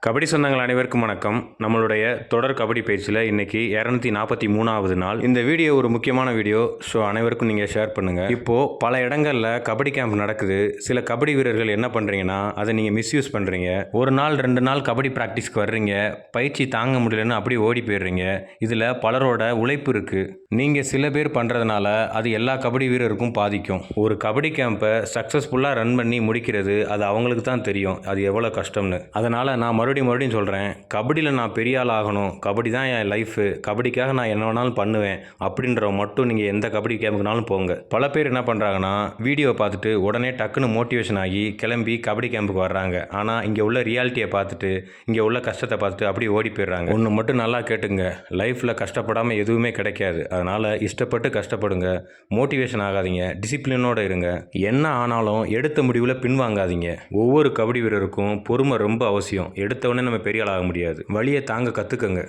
கபடி சொந்தங்கள் அனைவருக்கும் வணக்கம். நம்மளுடைய தொடர் கபடி பயிற்சியில் இன்றைக்கி 243வது நாள். இந்த வீடியோ ஒரு முக்கியமான வீடியோ. ஸோ அனைவருக்கும் நீங்கள் ஷேர் பண்ணுங்கள். இப்போது பல இடங்களில் கபடி கேம்ப் நடக்குது. சில கபடி வீரர்கள் என்ன பண்ணுறீங்கன்னா அதை நீங்கள் மிஸ்யூஸ் பண்ணுறீங்க. ஒரு நாள் 2 நாள் கபடி ப்ராக்டிஸ்க்கு வர்றீங்க, பயிற்சி தாங்க முடியலன்னு அப்படியே ஓடி போயிடுறீங்க. இதில் பலரோட உழைப்பு இருக்குது. நீங்கள் சில பேர் பண்ணுறதுனால அது எல்லா கபடி வீரருக்கும் பாதிக்கும். ஒரு கபடி கேம்பை சக்ஸஸ்ஃபுல்லாக ரன் பண்ணி முடிக்கிறது அது அவங்களுக்கு தான் தெரியும் அது எவ்வளோ கஷ்டம்னு. அதனால் நான் மறுபடியும் சொல்கிறேன், கபடியில் நான் பெரிய ஆள் ஆகணும், கபடி தான் என் லைஃபு, கபடிக்காக நான் என்ன வேணாலும் பண்ணுவேன் அப்படின்ற மட்டும் நீங்கள் எந்த கபடி கேம்புக்குனாலும் போங்க. பல பேர் என்ன பண்ணுறாங்கன்னா வீடியோவை பார்த்துட்டு உடனே டக்குன்னு மோட்டிவேஷன் ஆகி கிளம்பி கபடி கேம்புக்கு வர்றாங்க. ஆனால் இங்கே உள்ள ரியாலிட்டியை பார்த்துட்டு, இங்கே உள்ள கஷ்டத்தை பார்த்துட்டு அப்படி ஓடி போயிடுறாங்க. ஒன்று மட்டும் நல்லா கேட்டுங்க, லைஃப்பில் கஷ்டப்படாமல் எதுவுமே கிடைக்காது. அதனால் இஷ்டப்பட்டு கஷ்டப்படுங்க, மோட்டிவேஷன் ஆகாதீங்க, டிசிப்ளினோடு இருங்க. என்ன ஆனாலும் எடுத்த முடிவில் பின்வாங்காதீங்க. ஒவ்வொரு கபடி வீரருக்கும் பொறுமை ரொம்ப அவசியம். எடுத்தவொடனே நம்ம பெரிய ஆள் ஆக முடியாது. வலியை தாங்க கற்றுக்கங்க.